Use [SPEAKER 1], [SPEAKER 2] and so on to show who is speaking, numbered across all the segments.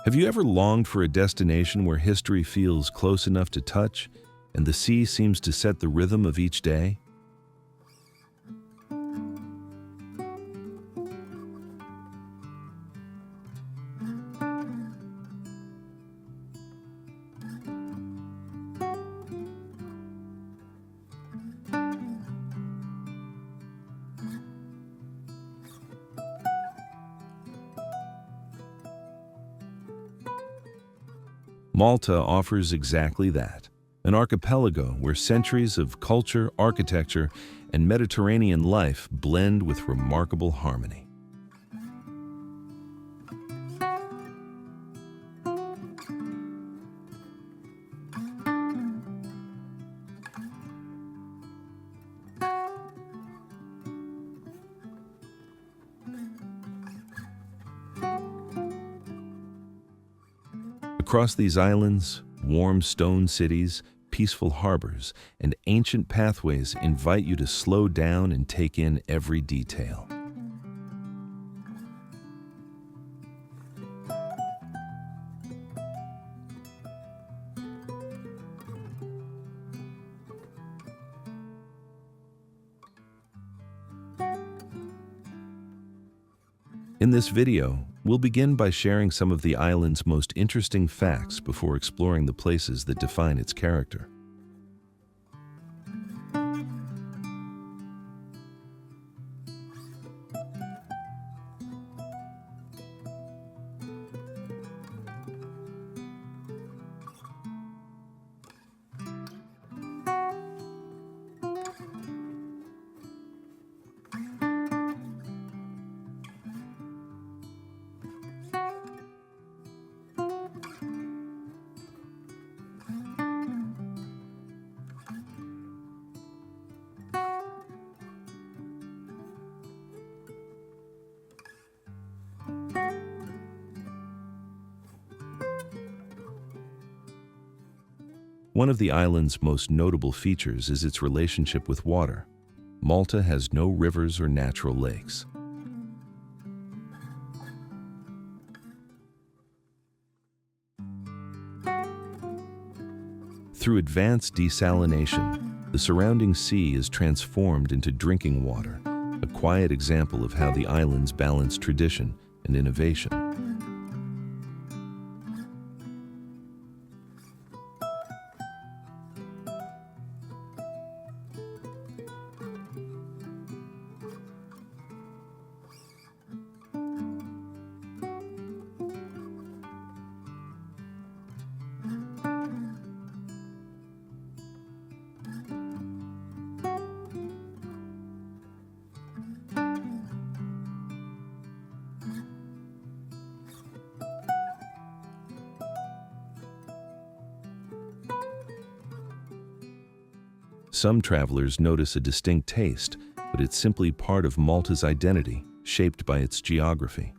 [SPEAKER 1] Have you ever longed for a destination where history feels close enough to touch and the sea seems to set the rhythm of each day? Malta offers exactly that, an archipelago where centuries of culture, architecture, and Mediterranean life blend with remarkable harmony. Across these islands, warm stone cities, peaceful harbors, and ancient pathways invite you to slow down and take in every detail. In this video, we'll begin by sharing some of the island's most interesting facts before exploring the places that define its character. One of the island's most notable features is its relationship with water. Malta has no rivers or natural lakes. Through advanced desalination, the surrounding sea is transformed into drinking water, a quiet example of how the islands balance tradition and innovation. Some travelers notice a distinct taste, but it's simply part of Malta's identity, shaped by its geography.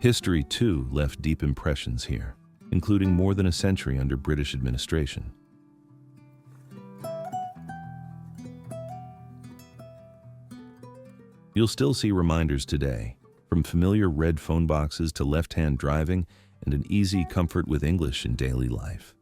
[SPEAKER 1] History, too, left deep impressions here, including more than a century under British administration. You'll still see reminders today, from familiar red phone boxes to left-hand driving and an easy comfort with English in daily life.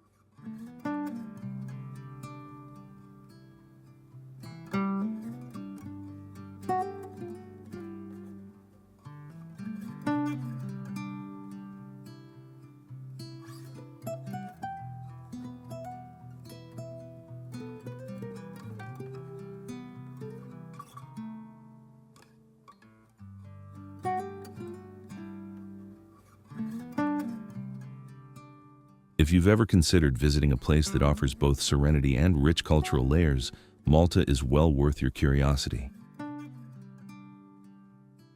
[SPEAKER 1] If you've ever considered visiting a place that offers both serenity and rich cultural layers, Malta is well worth your curiosity.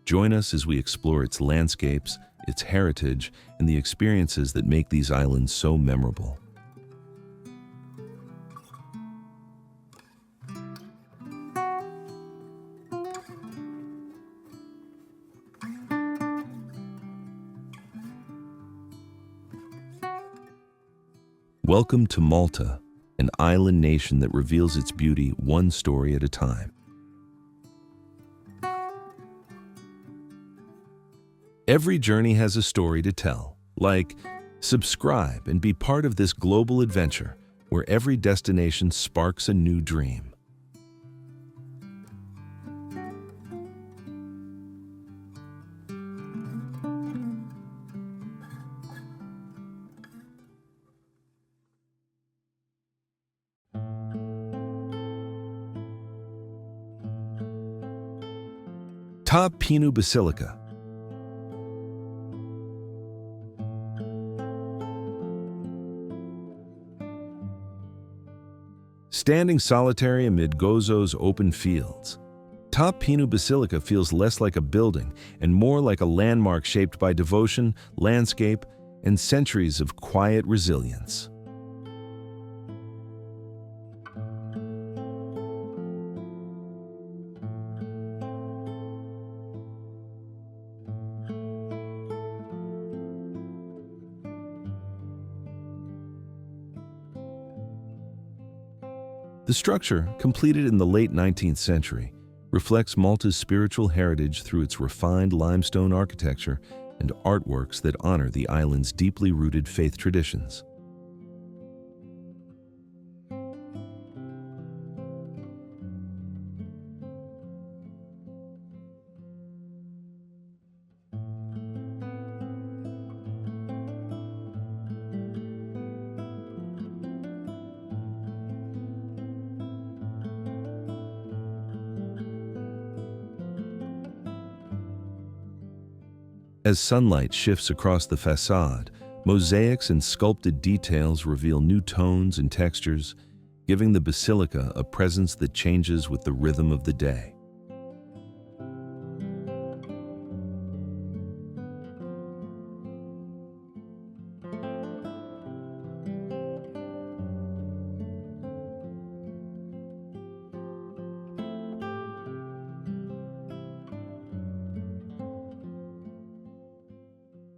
[SPEAKER 1] Join us as we explore its landscapes, its heritage, and the experiences that make these islands so memorable. Welcome to Malta, an island nation that reveals its beauty one story at a time. Every journey has a story to tell. Like, subscribe and be part of this global adventure where every destination sparks a new dream. Ta Pinu Basilica. Standing solitary amid Gozo's open fields, Ta Pinu Basilica feels less like a building and more like a landmark shaped by devotion, landscape, and centuries of quiet resilience. The structure, completed in the late 19th century, reflects Malta's spiritual heritage through its refined limestone architecture and artworks that honor the island's deeply rooted faith traditions. As sunlight shifts across the facade, mosaics and sculpted details reveal new tones and textures, giving the basilica a presence that changes with the rhythm of the day.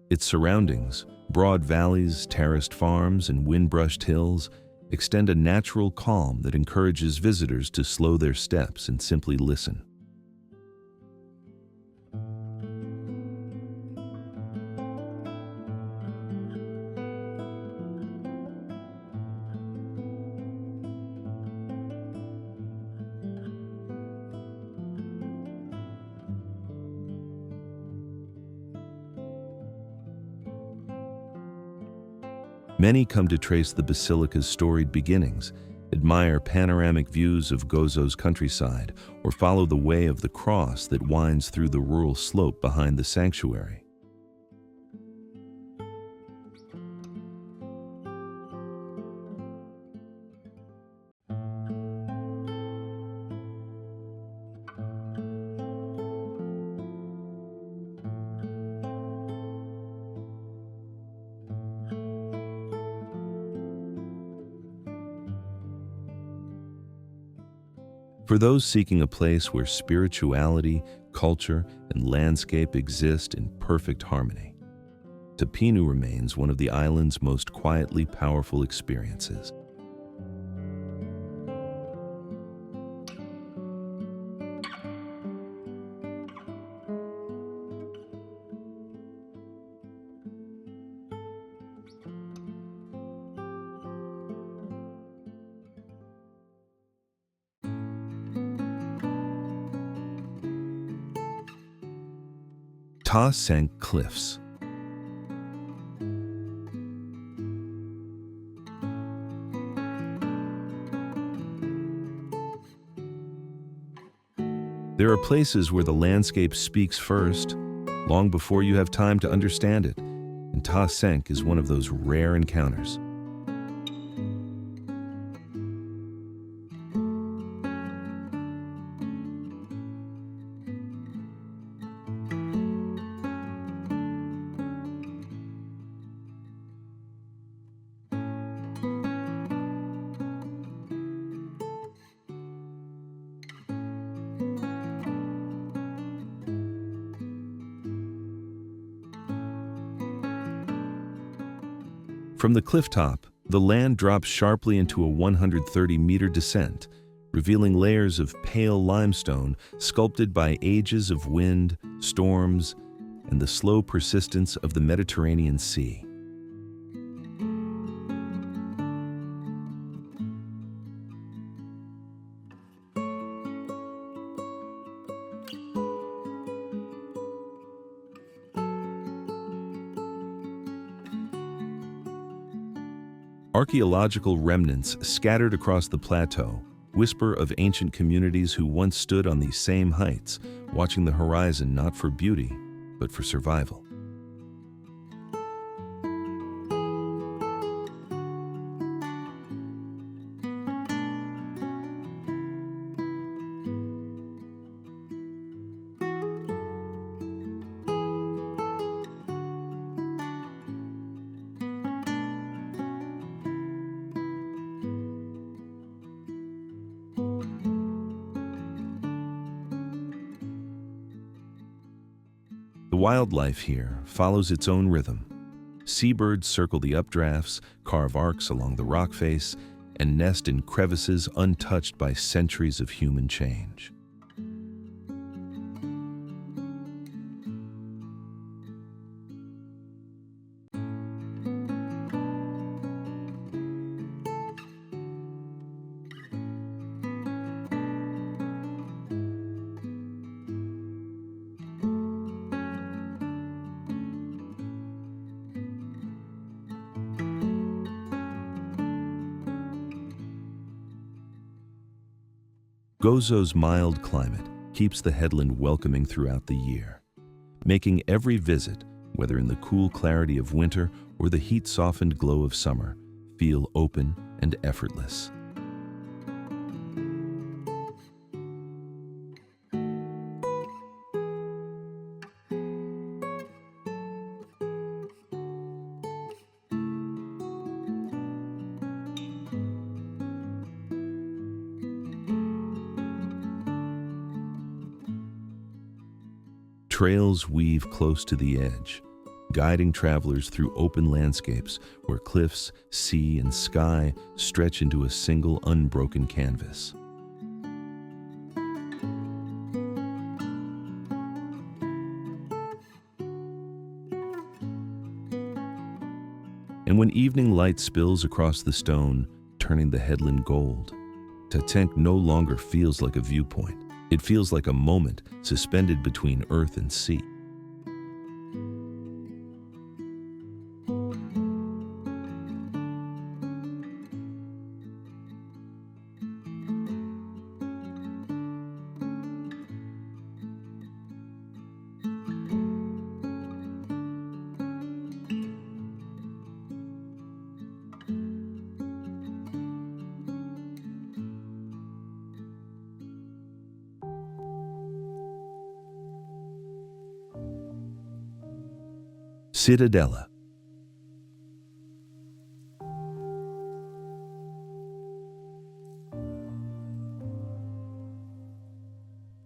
[SPEAKER 1] Its surroundings, broad valleys, terraced farms, and wind-brushed hills, extend a natural calm that encourages visitors to slow their steps and simply listen. Many come to trace the basilica's storied beginnings, admire panoramic views of Gozo's countryside, or follow the way of the cross that winds through the rural slope behind the sanctuary. For those seeking a place where spirituality, culture, and landscape exist in perfect harmony, Ta Pinu remains one of the island's most quietly powerful experiences. Ta Senk Cliffs. There are places where the landscape speaks first, long before you have time to understand it, and Ta Senk is one of those rare encounters. From the cliff top, The land drops sharply into a 130-meter descent, revealing layers of pale limestone sculpted by ages of wind, storms, and the slow persistence of the Mediterranean Sea. Archaeological remnants scattered across the plateau whisper of ancient communities who once stood on these same heights, watching the horizon not for beauty, but for survival. The wildlife here follows its own rhythm. Seabirds circle the updrafts, carve arcs along the rock face, and nest in crevices untouched by centuries of human change. Gozo's mild climate keeps the headland welcoming throughout the year, making every visit, whether in the cool clarity of winter or the heat-softened glow of summer, feel open and effortless. Trails weave close to the edge, guiding travelers through open landscapes where cliffs, sea, and sky stretch into a single unbroken canvas. And when evening light spills across the stone, turning the headland gold, Tatenk no longer feels like a viewpoint. It feels like a moment suspended between earth and sea. Citadella.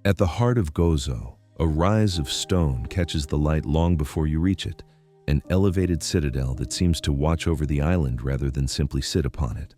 [SPEAKER 1] At the heart of Gozo, a rise of stone catches the light long before you reach it, an elevated citadel that seems to watch over the island rather than simply sit upon it.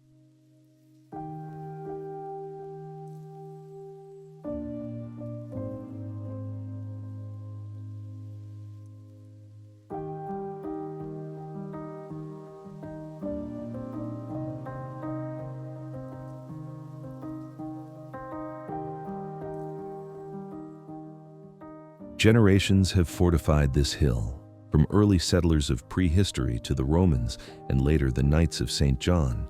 [SPEAKER 1] Generations have fortified this hill, from early settlers of prehistory to the Romans and later the Knights of St. John,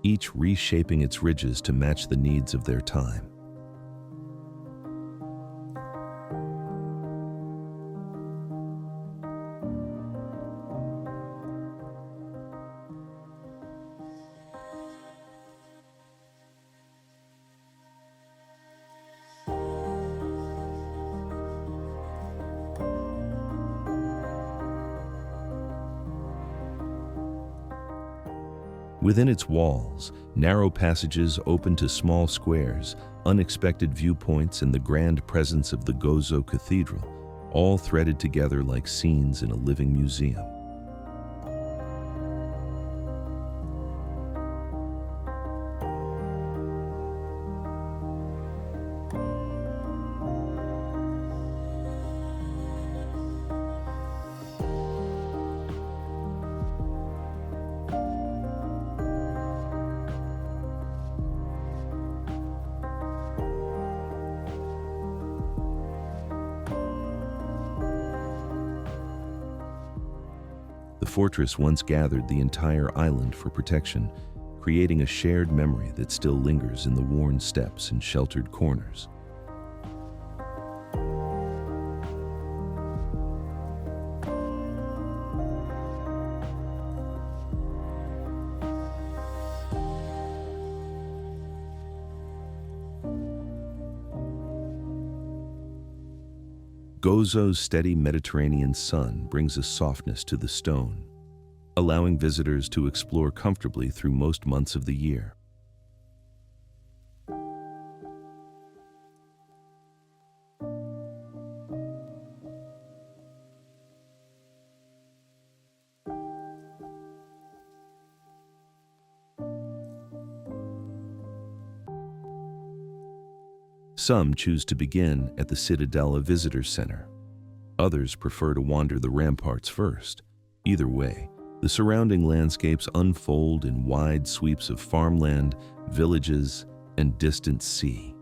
[SPEAKER 1] each reshaping its ridges to match the needs of their time. Within its walls, narrow passages open to small squares, unexpected viewpoints, and the grand presence of the Gozo Cathedral, all threaded together like scenes in a living museum. The fortress once gathered the entire island for protection, creating a shared memory that still lingers in the worn steps and sheltered corners. Gozo's steady Mediterranean sun brings a softness to the stone, allowing visitors to explore comfortably through most months of the year. Some choose to begin at the Cittadella Visitor Center. Others prefer to wander the ramparts first. Either way, the surrounding landscapes unfold in wide sweeps of farmland, villages, and distant sea.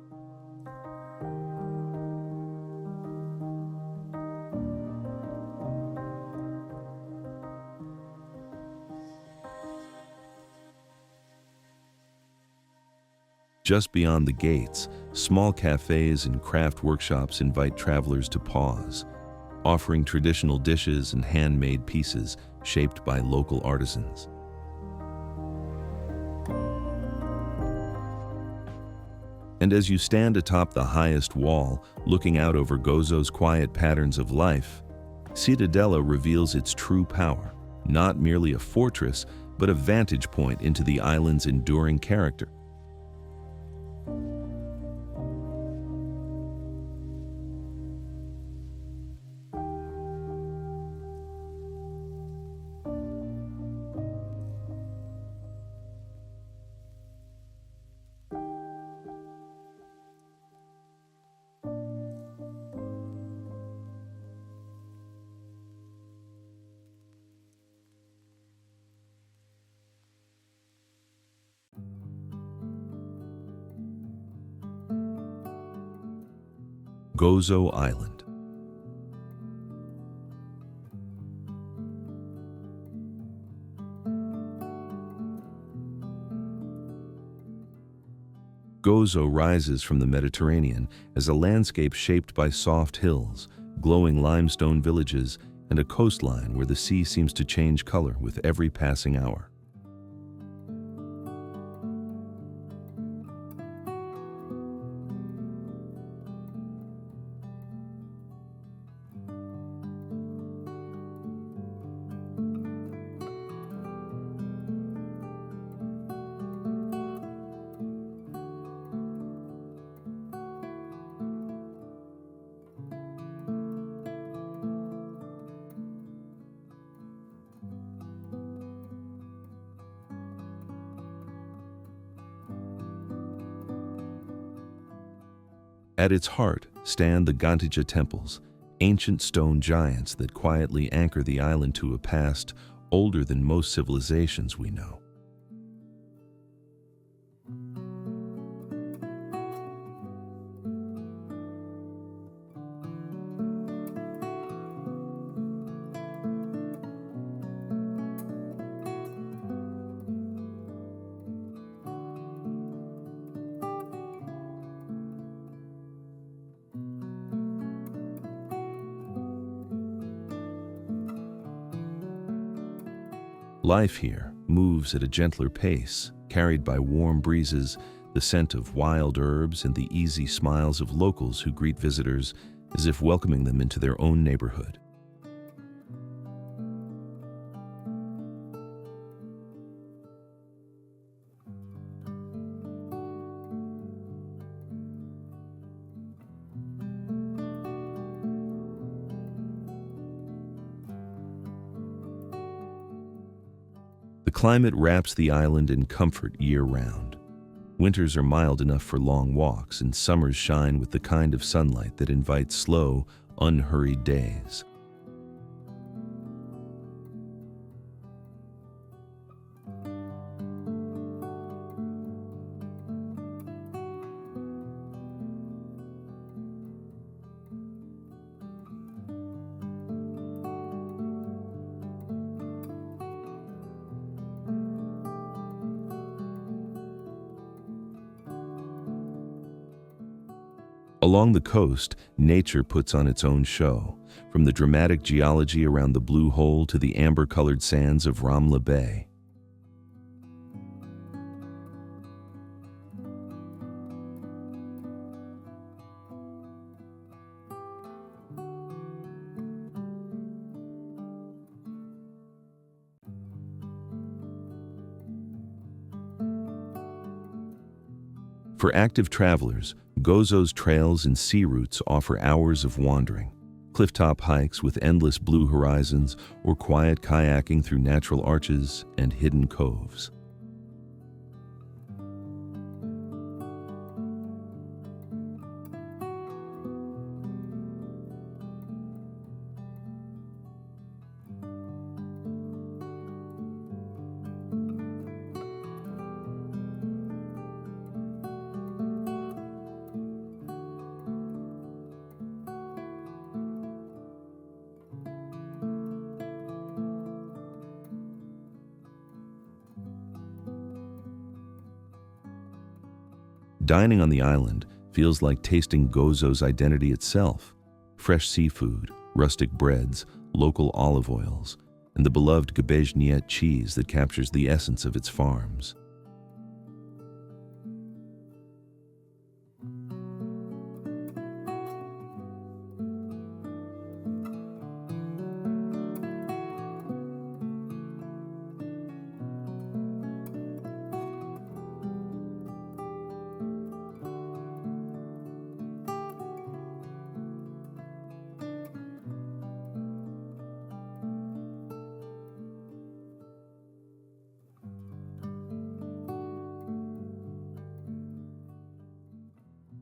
[SPEAKER 1] Just beyond the gates, small cafes and craft workshops invite travelers to pause, offering traditional dishes and handmade pieces shaped by local artisans. And as you stand atop the highest wall, looking out over Gozo's quiet patterns of life, Cittadella reveals its true power, not merely a fortress, but a vantage point into the island's enduring character. Gozo Island. Gozo rises from the Mediterranean as a landscape shaped by soft hills, glowing limestone villages, and a coastline where the sea seems to change color with every passing hour. At its heart stand the Gantija temples, ancient stone giants that quietly anchor the island to a past older than most civilizations we know. Life here moves at a gentler pace, carried by warm breezes, the scent of wild herbs, and the easy smiles of locals who greet visitors as if welcoming them into their own neighborhood. The climate wraps the island in comfort year-round. Winters are mild enough for long walks, and summers shine with the kind of sunlight that invites slow, unhurried days. Along the coast, nature puts on its own show, from the dramatic geology around the Blue Hole to the amber-colored sands of Ramla Bay. For active travelers, Gozo's trails and sea routes offer hours of wandering. Clifftop hikes with endless blue horizons or quiet kayaking through natural arches and hidden coves. Dining on the island feels like tasting Gozo's identity itself. Fresh seafood, rustic breads, local olive oils, and the beloved Gbejniet cheese that captures the essence of its farms.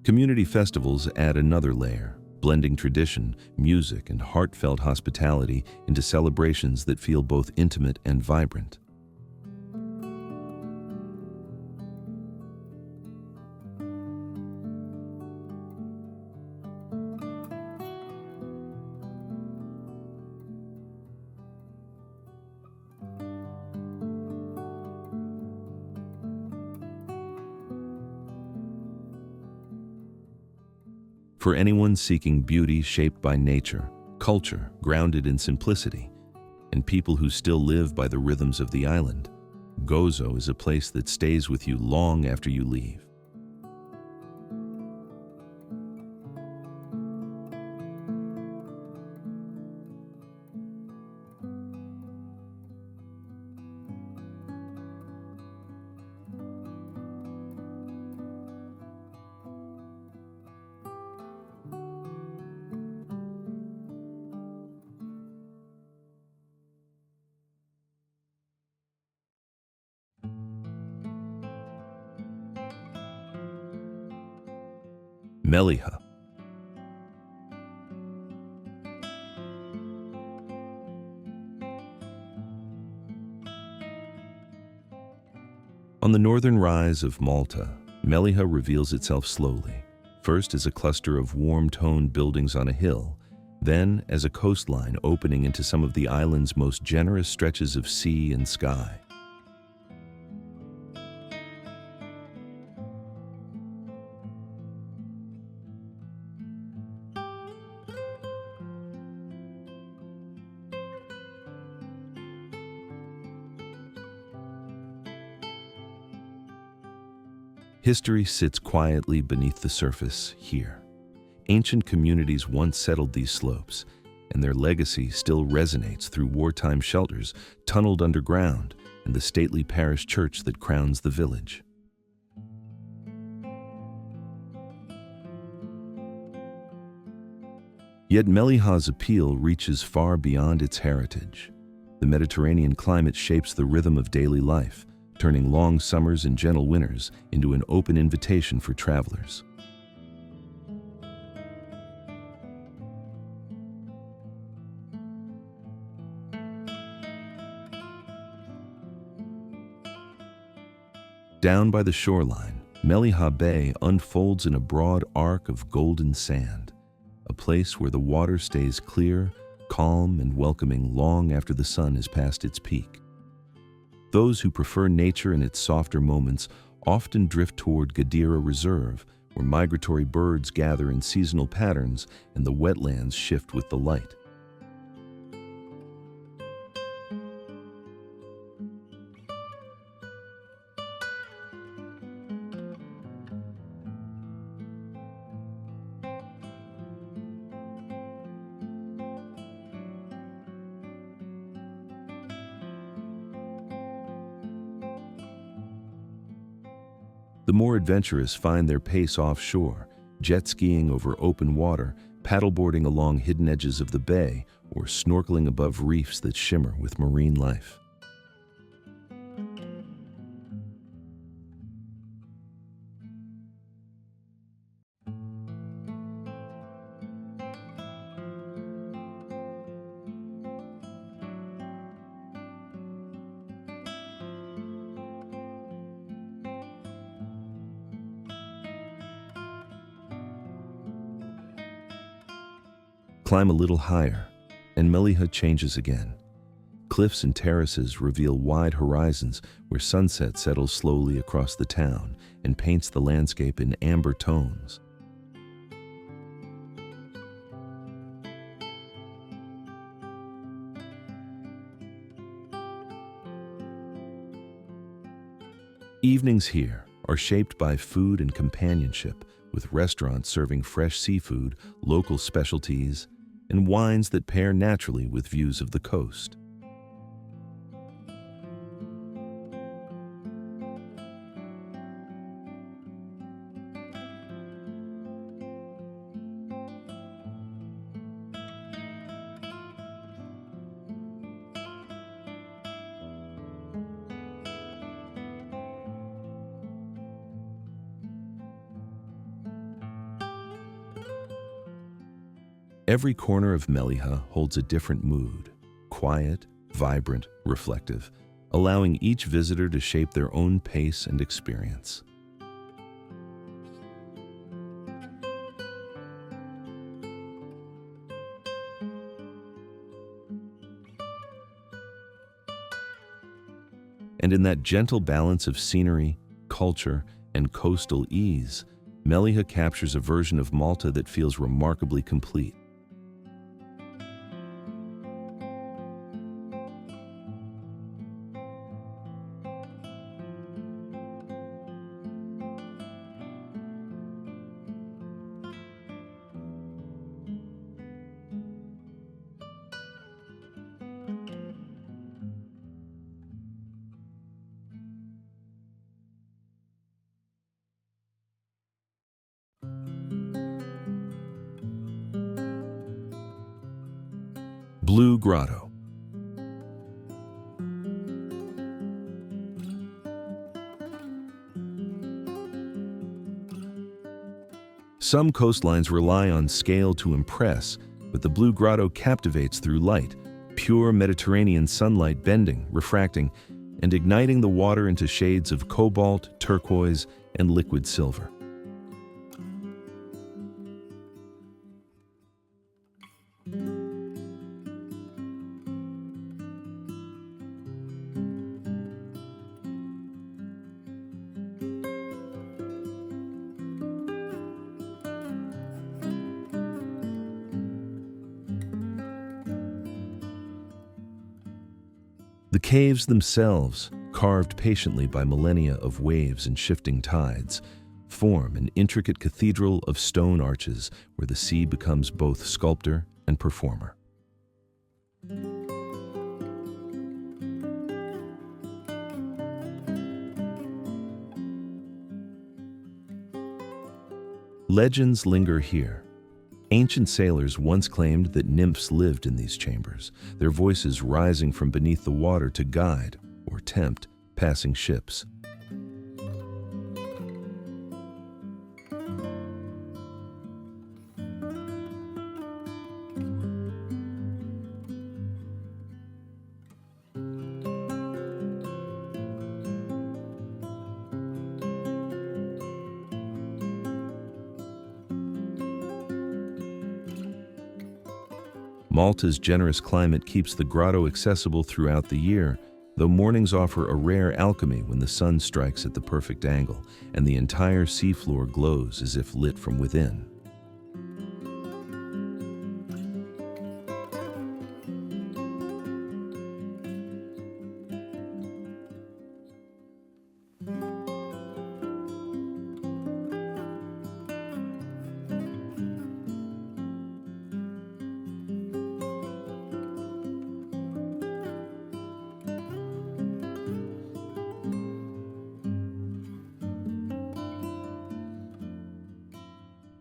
[SPEAKER 1] Community festivals add another layer, blending tradition, music, and heartfelt hospitality into celebrations that feel both intimate and vibrant. For anyone seeking beauty shaped by nature, culture grounded in simplicity, and people who still live by the rhythms of the island, Gozo is a place that stays with you long after you leave. Melliha. On the northern rise of Malta, Melliha reveals itself slowly, first as a cluster of warm-toned buildings on a hill, then as a coastline opening into some of the island's most generous stretches of sea and sky. History sits quietly beneath the surface here. Ancient communities once settled these slopes, and their legacy still resonates through wartime shelters tunneled underground and the stately parish church that crowns the village. Yet Melliha's appeal reaches far beyond its heritage. The Mediterranean climate shapes the rhythm of daily life, turning long summers and gentle winters into an open invitation for travelers. Down by the shoreline, Melliha Bay unfolds in a broad arc of golden sand, a place where the water stays clear, calm, and welcoming long after the sun has passed its peak. Those who prefer nature in its softer moments often drift toward Gadira Reserve, where migratory birds gather in seasonal patterns and the wetlands shift with the light. The more adventurous find their pace offshore, jet skiing over open water, paddleboarding along hidden edges of the bay, or snorkeling above reefs that shimmer with marine life. Climb a little higher, and Melilla changes again. Cliffs and terraces reveal wide horizons where sunset settles slowly across the town and paints the landscape in amber tones. Evenings here are shaped by food and companionship, with restaurants serving fresh seafood, local specialties, and wines that pair naturally with views of the coast. Every corner of Melilla holds a different mood, quiet, vibrant, reflective, allowing each visitor to shape their own pace and experience. And in that gentle balance of scenery, culture, and coastal ease, Melilla captures a version of Malta that feels remarkably complete. Blue Grotto. Some coastlines rely on scale to impress, but the Blue Grotto captivates through light, pure Mediterranean sunlight bending, refracting, and igniting the water into shades of cobalt, turquoise, and liquid silver. The caves themselves, carved patiently by millennia of waves and shifting tides, form an intricate cathedral of stone arches where the sea becomes both sculptor and performer. Legends linger here. Ancient sailors once claimed that nymphs lived in these chambers, their voices rising from beneath the water to guide or tempt passing ships. Malta's generous climate keeps the grotto accessible throughout the year, though mornings offer a rare alchemy when the sun strikes at the perfect angle and the entire seafloor glows as if lit from within.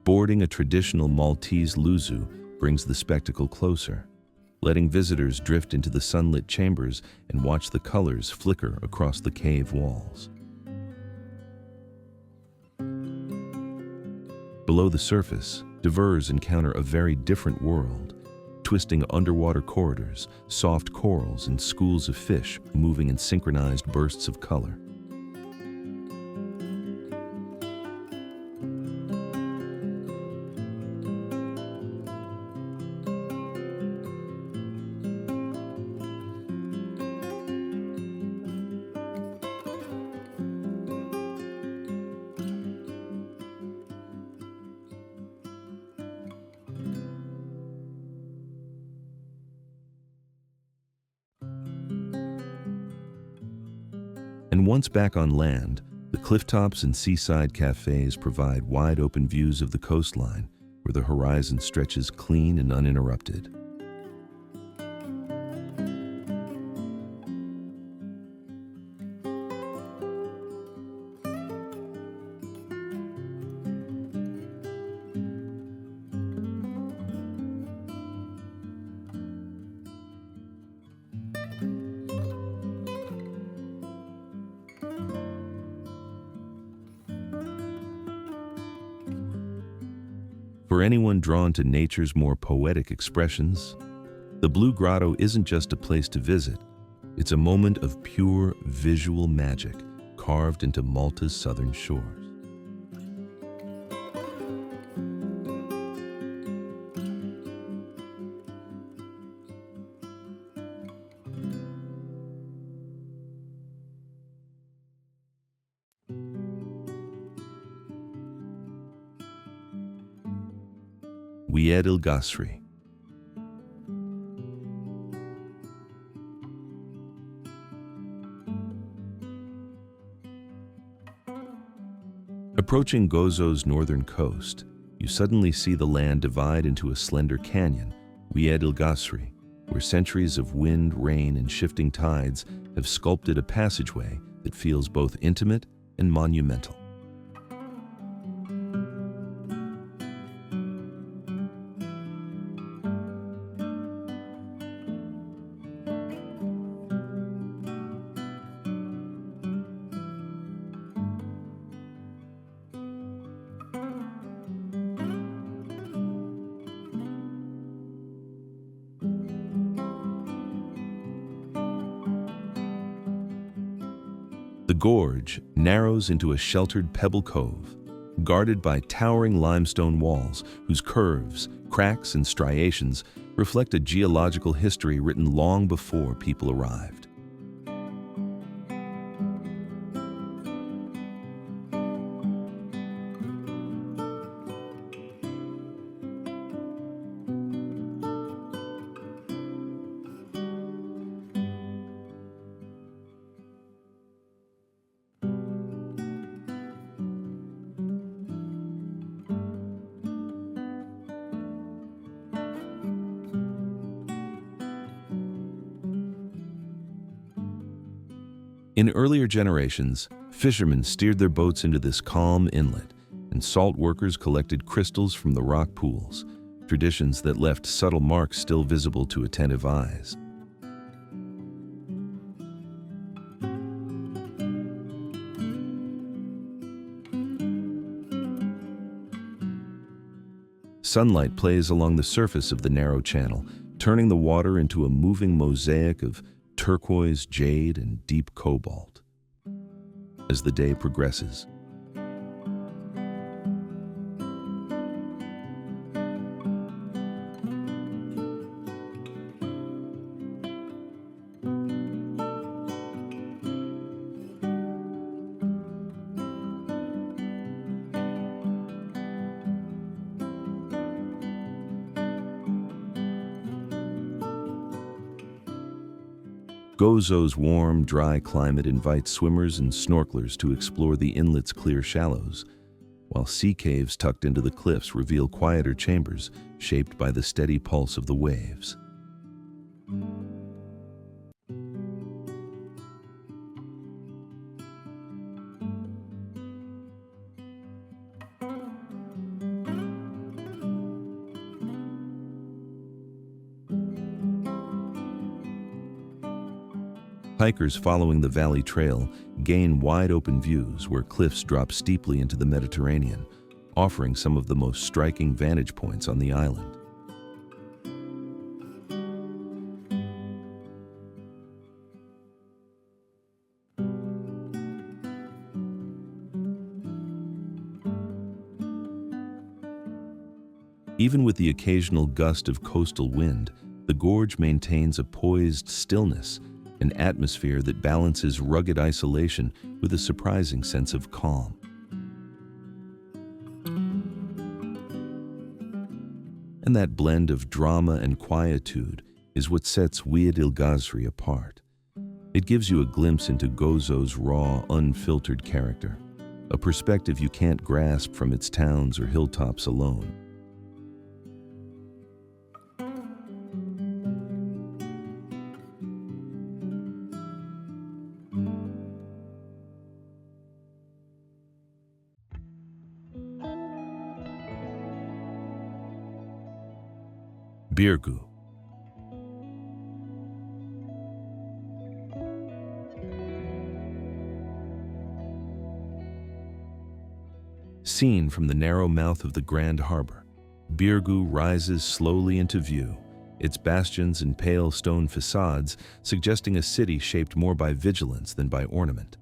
[SPEAKER 1] Boarding a traditional Maltese luzu brings the spectacle closer, letting visitors drift into the sunlit chambers and watch the colors flicker across the cave walls. Below the surface, divers encounter a very different world, twisting underwater corridors, soft corals, and schools of fish moving in synchronized bursts of color. And once back on land, the clifftops and seaside cafes provide wide-open views of the coastline, where the horizon stretches clean and uninterrupted. For anyone drawn to nature's more poetic expressions, the Blue Grotto isn't just a place to visit, it's a moment of pure visual magic carved into Malta's southern shores. Oued El Gasri. Approaching Gozo's northern coast, you suddenly see the land divide into a slender canyon, Oued El Gasri, where centuries of wind, rain, and shifting tides have sculpted a passageway that feels both intimate and monumental. The gorge narrows into a sheltered pebble cove, guarded by towering limestone walls whose curves, cracks, and striations reflect a geological history written long before people arrived. In earlier generations, fishermen steered their boats into this calm inlet, and salt workers collected crystals from the rock pools, traditions that left subtle marks still visible to attentive eyes. Sunlight plays along the surface of the narrow channel, turning the water into a moving mosaic of turquoise, jade, and deep cobalt. As the day progresses, Gozo's warm, dry climate invites swimmers and snorkelers to explore the inlet's clear shallows, while sea caves tucked into the cliffs reveal quieter chambers shaped by the steady pulse of the waves. Hikers following the valley trail gain wide-open views where cliffs drop steeply into the Mediterranean, offering some of the most striking vantage points on the island. Even with the occasional gust of coastal wind, the gorge maintains a poised stillness, an atmosphere that balances rugged isolation with a surprising sense of calm. And that blend of drama and quietude is what sets Oued el Ghazri apart. It gives you a glimpse into Gozo's raw, unfiltered character, a perspective you can't grasp from its towns or hilltops alone. Birgu. Seen from the narrow mouth of the Grand Harbor, Birgu rises slowly into view, its bastions and pale stone facades suggesting a city shaped more by vigilance than by ornament.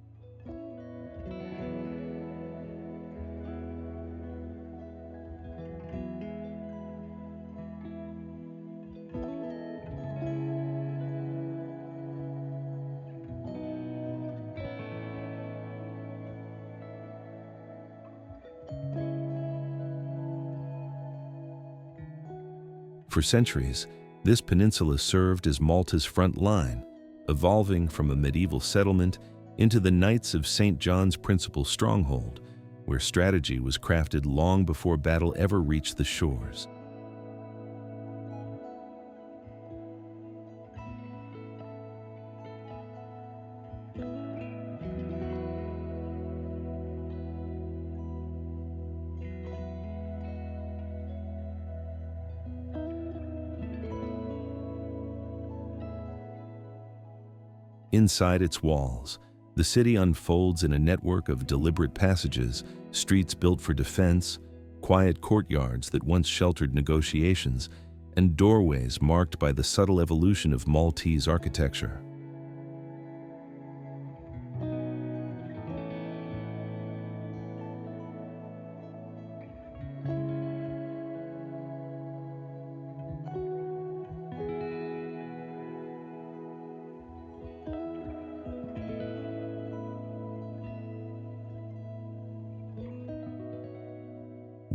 [SPEAKER 1] For centuries, this peninsula served as Malta's front line, evolving from a medieval settlement into the Knights of St. John's principal stronghold, where strategy was crafted long before battle ever reached the shores. Inside its walls, the city unfolds in a network of deliberate passages, streets built for defense, quiet courtyards that once sheltered negotiations, and doorways marked by the subtle evolution of Maltese architecture.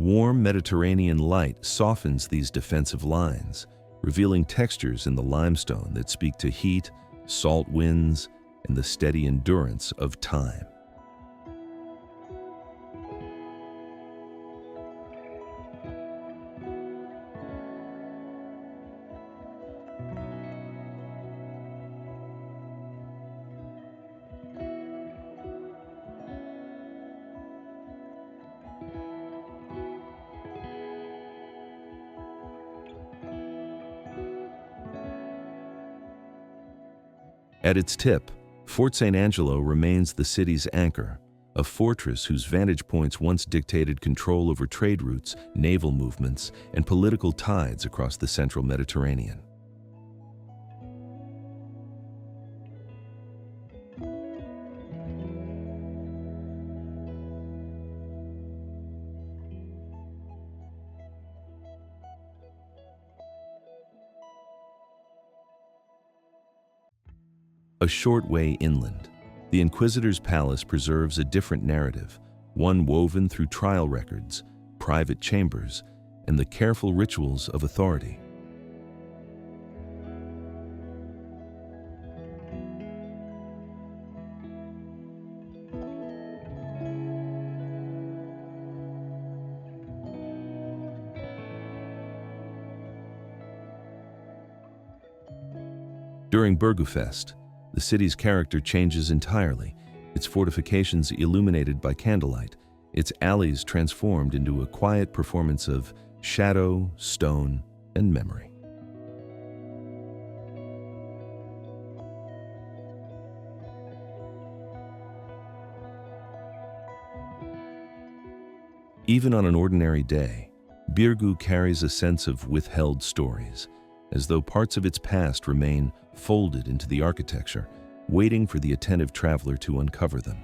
[SPEAKER 1] Warm Mediterranean light softens these defensive lines, revealing textures in the limestone that speak to heat, salt winds, and the steady endurance of time. At its tip, Fort St. Angelo remains the city's anchor, a fortress whose vantage points once dictated control over trade routes, naval movements, and political tides across the central Mediterranean. A short way inland, the Inquisitor's Palace preserves a different narrative, one woven through trial records, private chambers, and the careful rituals of authority. During Burgufest, the city's character changes entirely, its fortifications illuminated by candlelight, its alleys transformed into a quiet performance of shadow, stone, and memory. Even on an ordinary day, Birgu carries a sense of withheld stories, as though parts of its past remain folded into the architecture, waiting for the attentive traveler to uncover them.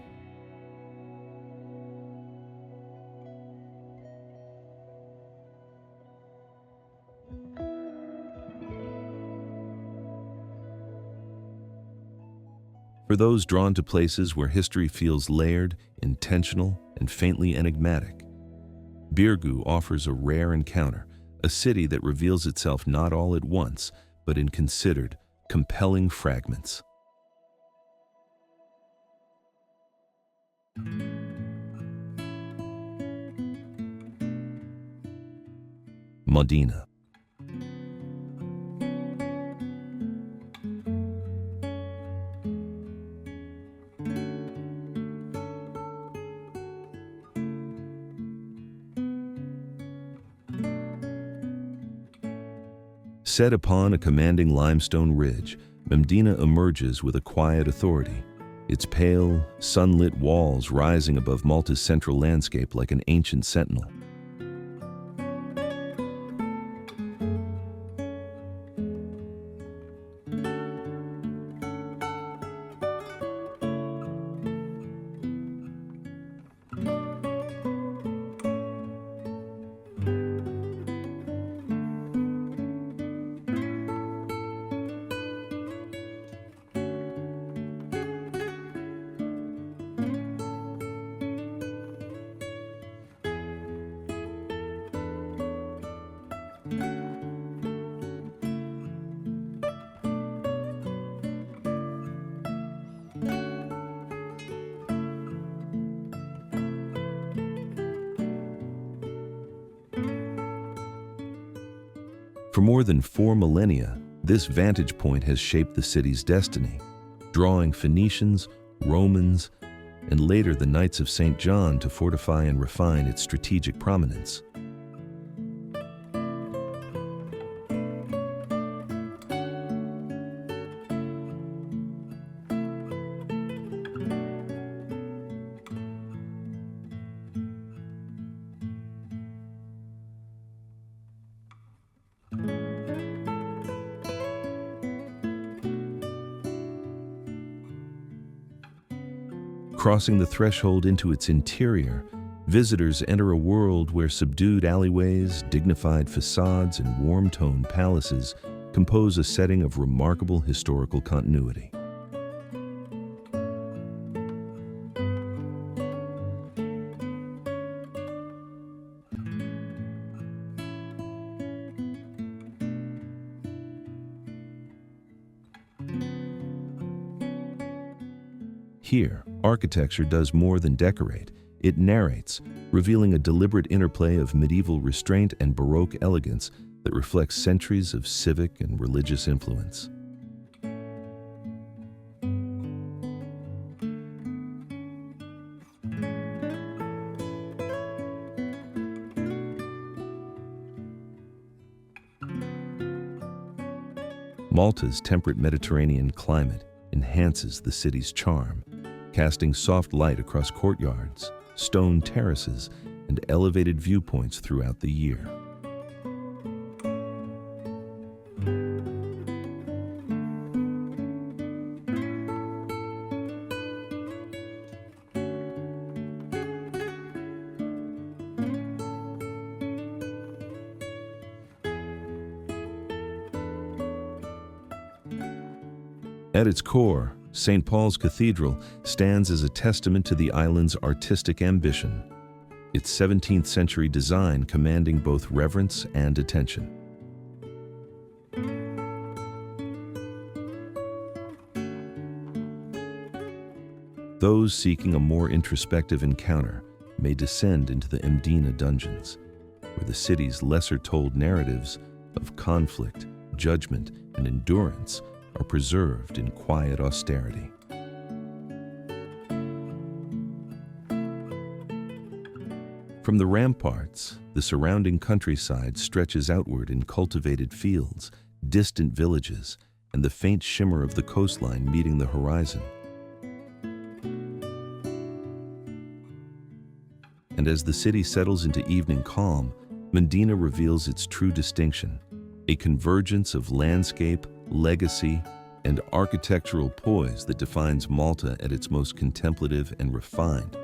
[SPEAKER 1] For those drawn to places where history feels layered, intentional, and faintly enigmatic, Birgu offers a rare encounter, a city that reveals itself not all at once, but in considered, compelling fragments. Mdina. Set upon a commanding limestone ridge, Mdina emerges with a quiet authority, its pale, sunlit walls rising above Malta's central landscape like an ancient sentinel. For more than 4 millennia, this vantage point has shaped the city's destiny, drawing Phoenicians, Romans, and later the Knights of St. John to fortify and refine its strategic prominence. Crossing the threshold into its interior, visitors enter a world where subdued alleyways, dignified facades, and warm-toned palaces compose a setting of remarkable historical continuity. Here, architecture does more than decorate, it narrates, revealing a deliberate interplay of medieval restraint and Baroque elegance that reflects centuries of civic and religious influence. Malta's temperate Mediterranean climate enhances the city's charm, casting soft light across courtyards, stone terraces, and elevated viewpoints throughout the year. At its core, St. Paul's Cathedral stands as a testament to the island's artistic ambition, its 17th century design commanding both reverence and attention. Those seeking a more introspective encounter may descend into the Mdina dungeons, where the city's lesser-told narratives of conflict, judgment, and endurance are preserved in quiet austerity. From the ramparts, the surrounding countryside stretches outward in cultivated fields, distant villages, and the faint shimmer of the coastline meeting the horizon. And as the city settles into evening calm, Mdina reveals its true distinction, a convergence of landscape, legacy, and architectural poise that defines Malta at its most contemplative and refined.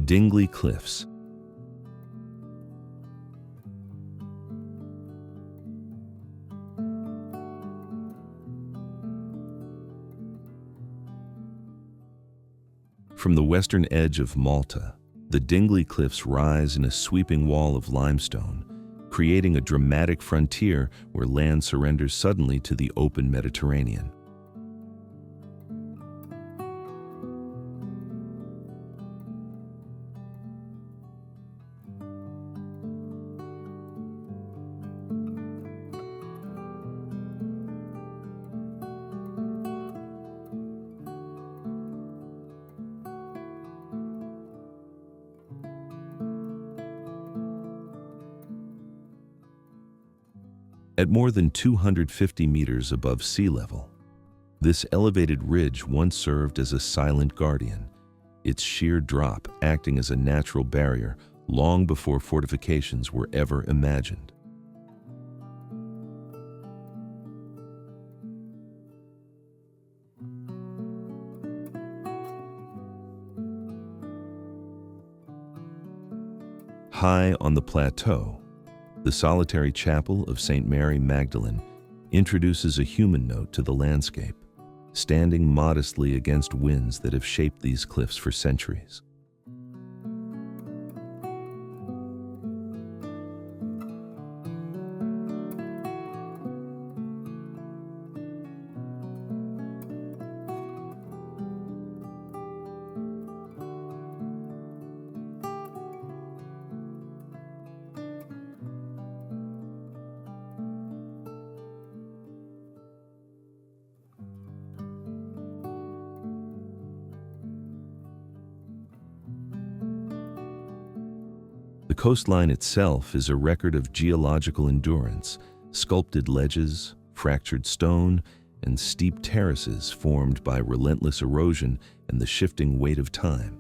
[SPEAKER 1] Dingley Cliffs. From the western edge of Malta, the Dingley Cliffs rise in a sweeping wall of limestone, creating a dramatic frontier where land surrenders suddenly to the open Mediterranean. At more than 250 meters above sea level, this elevated ridge once served as a silent guardian, its sheer drop acting as a natural barrier long before fortifications were ever imagined. High on the plateau, the solitary chapel of St. Mary Magdalene introduces a human note to the landscape, standing modestly against winds that have shaped these cliffs for centuries. The coastline itself is a record of geological endurance, sculpted ledges, fractured stone, and steep terraces formed by relentless erosion and the shifting weight of time.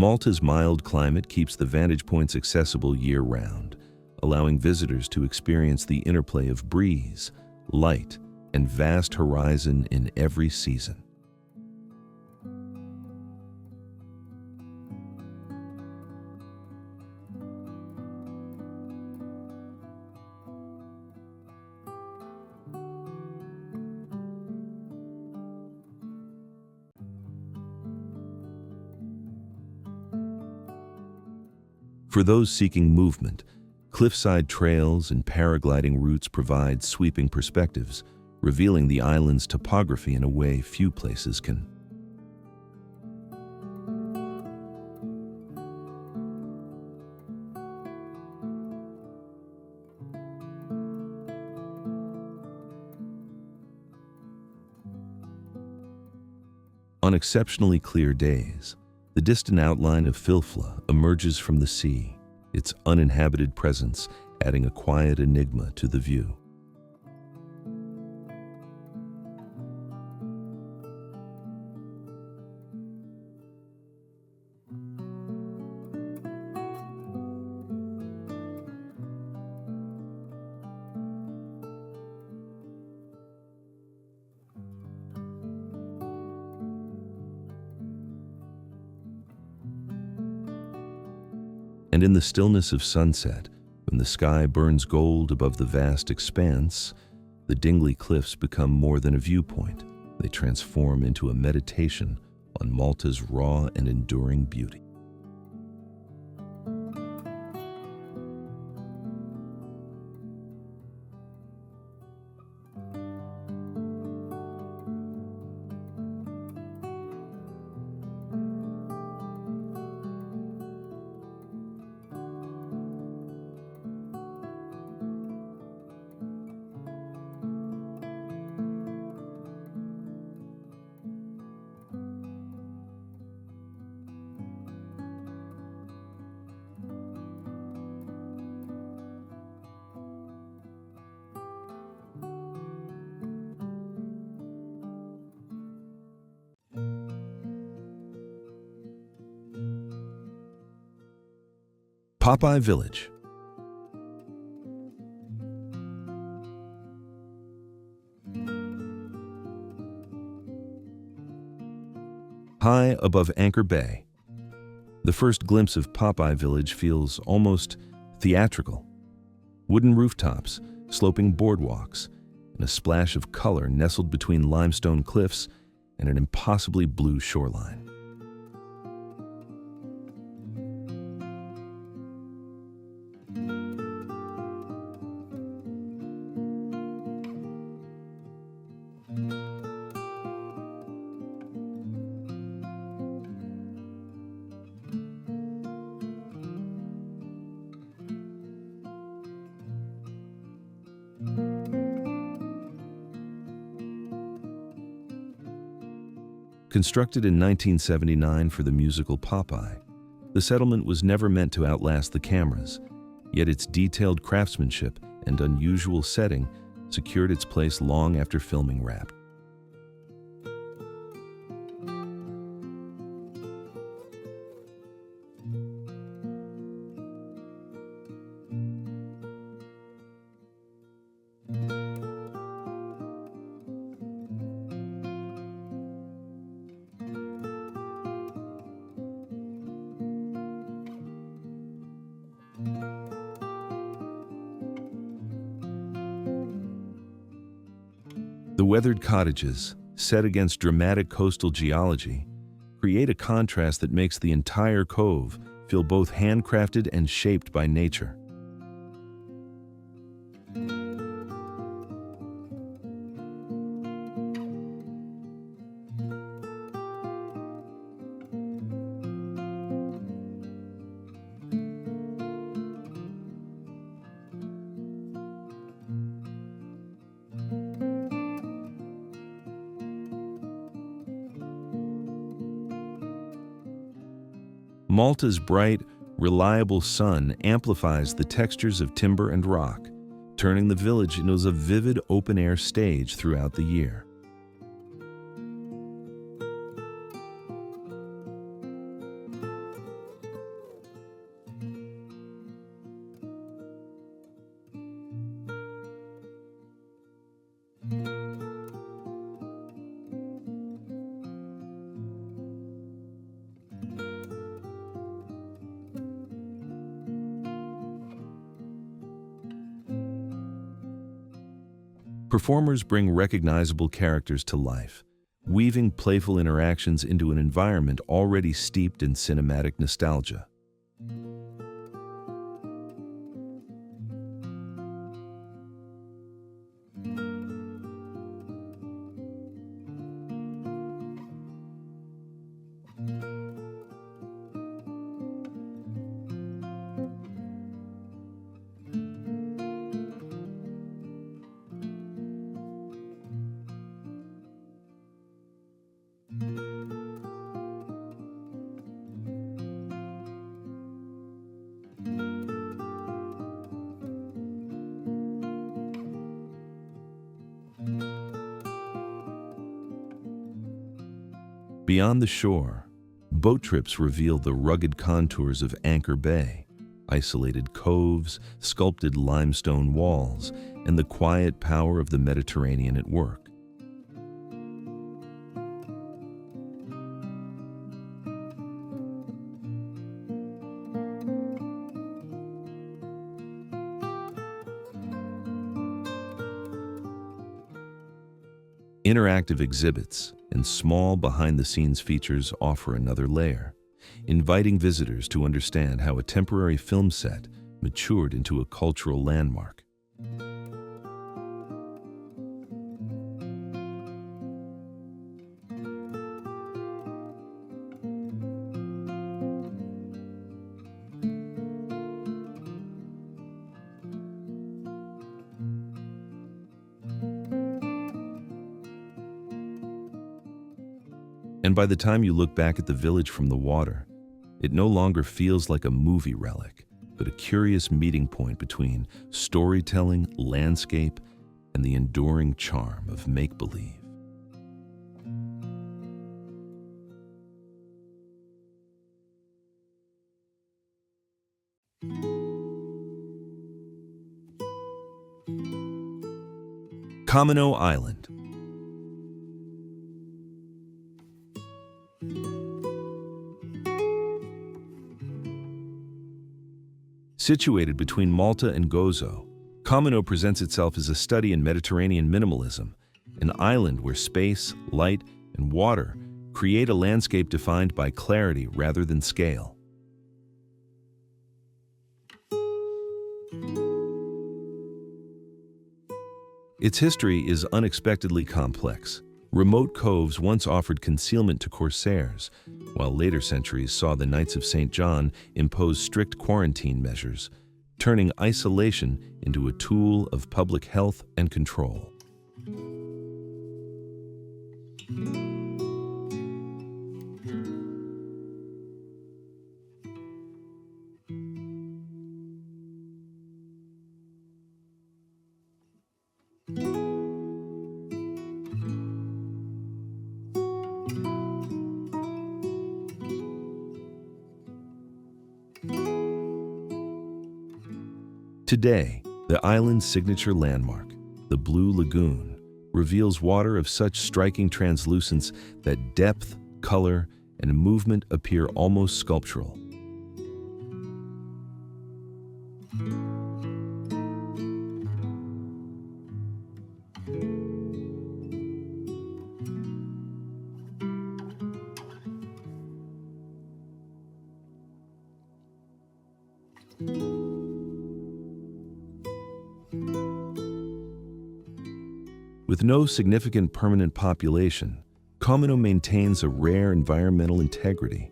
[SPEAKER 1] Malta's mild climate keeps the vantage points accessible year-round, allowing visitors to experience the interplay of breeze, light, and vast horizon in every season. For those seeking movement, cliffside trails and paragliding routes provide sweeping perspectives, revealing the island's topography in a way few places can. On exceptionally clear days, the distant outline of Filfla emerges from the sea, its uninhabited presence adding a quiet enigma to the view. And in the stillness of sunset, when the sky burns gold above the vast expanse, the Dingley Cliffs become more than a viewpoint. They transform into a meditation on Malta's raw and enduring beauty. Popeye Village. High above Anchor Bay, the first glimpse of Popeye Village feels almost theatrical. Wooden rooftops, sloping boardwalks, and a splash of color nestled between limestone cliffs and an impossibly blue shoreline. Constructed in 1979 for the musical Popeye, the settlement was never meant to outlast the cameras, yet its detailed craftsmanship and unusual setting secured its place long after filming wrapped. The weathered cottages, set against dramatic coastal geology, create a contrast that makes the entire cove feel both handcrafted and shaped by nature. Malta's bright, reliable sun amplifies the textures of timber and rock, turning the village into a vivid open-air stage throughout the year. Performers bring recognizable characters to life, weaving playful interactions into an environment already steeped in cinematic nostalgia. Beyond the shore, boat trips reveal the rugged contours of Anchor Bay, isolated coves, sculpted limestone walls, and the quiet power of the Mediterranean at work. Interactive exhibits and small behind-the-scenes features offer another layer, inviting visitors to understand how a temporary film set matured into a cultural landmark. And by the time you look back at the village from the water, it no longer feels like a movie relic, but a curious meeting point between storytelling, landscape, and the enduring charm of make-believe. Camino Island. Situated between Malta and Gozo, Camino presents itself as a study in Mediterranean minimalism, an island where space, light, and water create a landscape defined by clarity rather than scale. Its history is unexpectedly complex. Remote coves once offered concealment to corsairs, while later centuries saw the Knights of St. John impose strict quarantine measures, turning isolation into a tool of public health and control. Today, the island's signature landmark, the Blue Lagoon, reveals water of such striking translucence that depth, color, and movement appear almost sculptural. With no significant permanent population, Camino maintains a rare environmental integrity,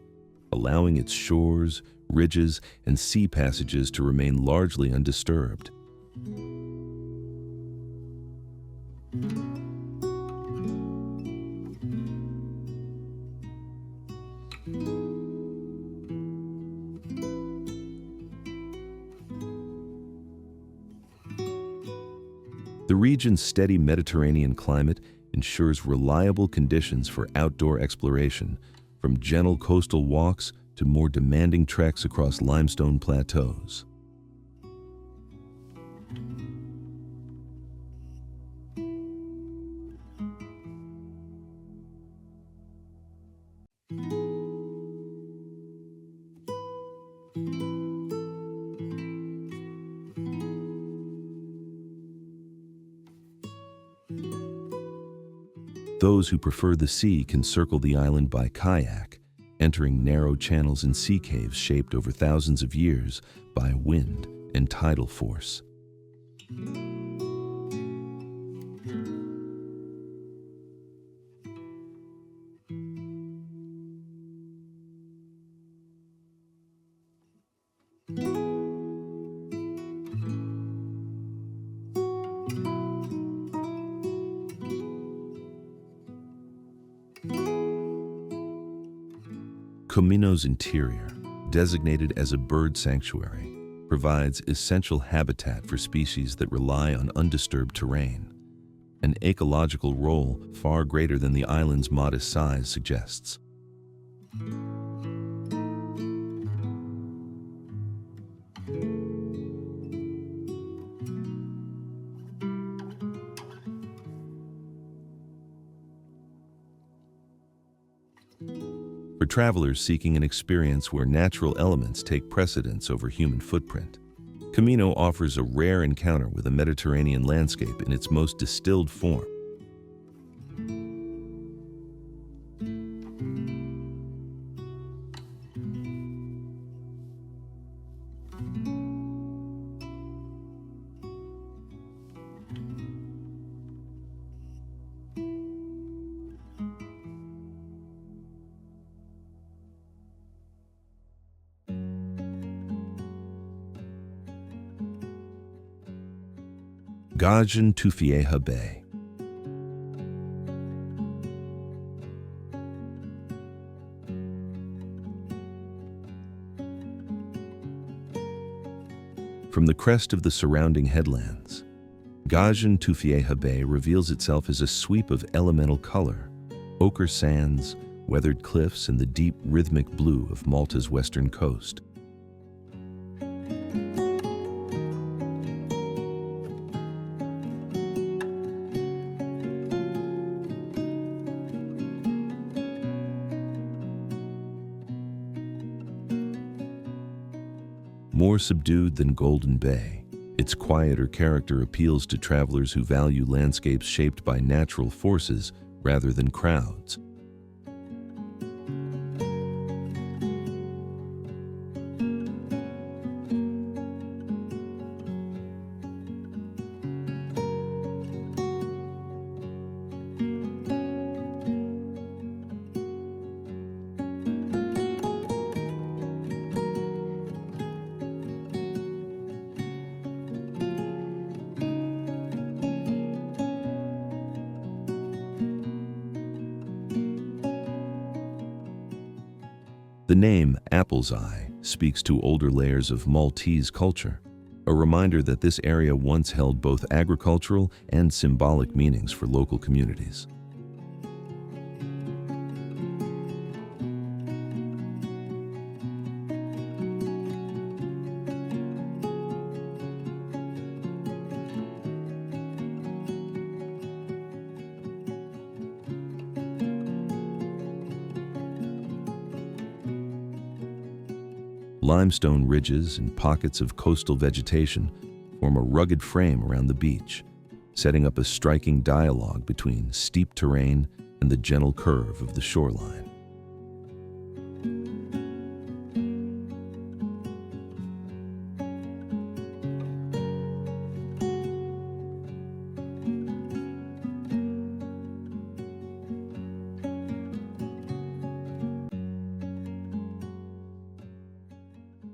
[SPEAKER 1] allowing its shores, ridges, and sea passages to remain largely undisturbed. The region's steady Mediterranean climate ensures reliable conditions for outdoor exploration, from gentle coastal walks to more demanding treks across limestone plateaus. Those who prefer the sea can circle the island by kayak, entering narrow channels and sea caves shaped over thousands of years by wind and tidal force. Camino's interior, designated as a bird sanctuary, provides essential habitat for species that rely on undisturbed terrain, an ecological role far greater than the island's modest size suggests. For travelers seeking an experience where natural elements take precedence over human footprint, Camino offers a rare encounter with a Mediterranean landscape in its most distilled form. Gajan Tufieha Bay. From the crest of the surrounding headlands, Gajan Tufieha Bay reveals itself as a sweep of elemental color, ochre sands, weathered cliffs, and the deep rhythmic blue of Malta's western coast. More subdued than Golden Bay, its quieter character appeals to travelers who value landscapes shaped by natural forces rather than crowds. The name Apple's Eye speaks to older layers of Maltese culture, a reminder that this area once held both agricultural and symbolic meanings for local communities. Limestone ridges and pockets of coastal vegetation form a rugged frame around the beach, setting up a striking dialogue between steep terrain and the gentle curve of the shoreline.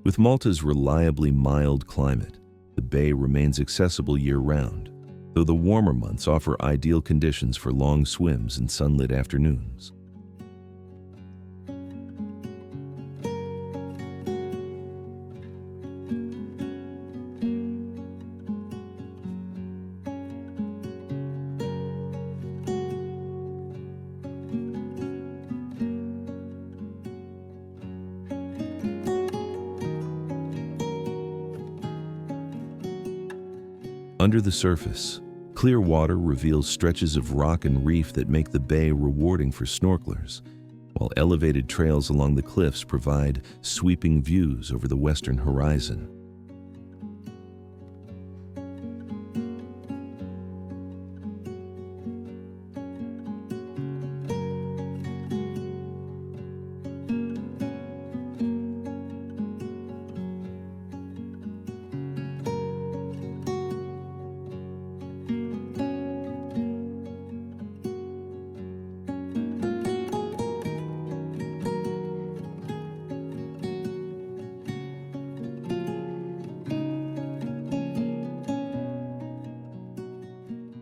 [SPEAKER 1] With Malta's reliably mild climate, the bay remains accessible year-round, though the warmer months offer ideal conditions for long swims and sunlit afternoons. Under the surface, clear water reveals stretches of rock and reef that make the bay rewarding for snorkelers, while elevated trails along the cliffs provide sweeping views over the western horizon.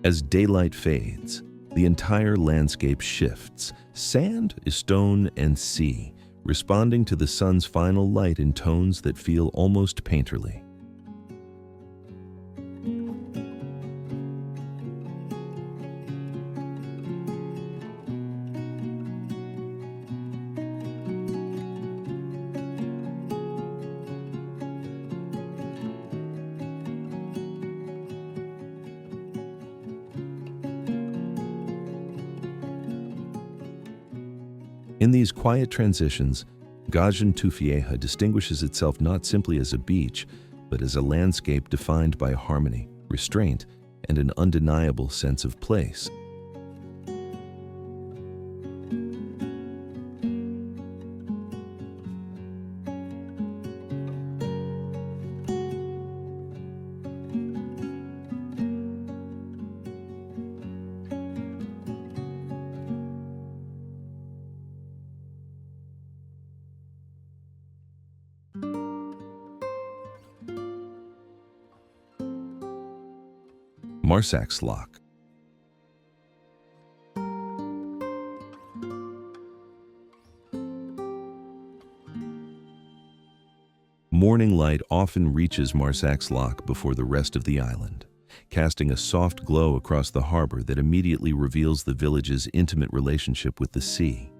[SPEAKER 1] As daylight fades, the entire landscape shifts. Sand, stone, and sea, responding to the sun's final light in tones that feel almost painterly. In these quiet transitions, Gajan Tufieha distinguishes itself not simply as a beach, but as a landscape defined by harmony, restraint, and an undeniable sense of place. Marsac's Lock. Morning light often reaches Marsac's Lock before the rest of the island, casting a soft glow across the harbor that immediately reveals the village's intimate relationship with the sea.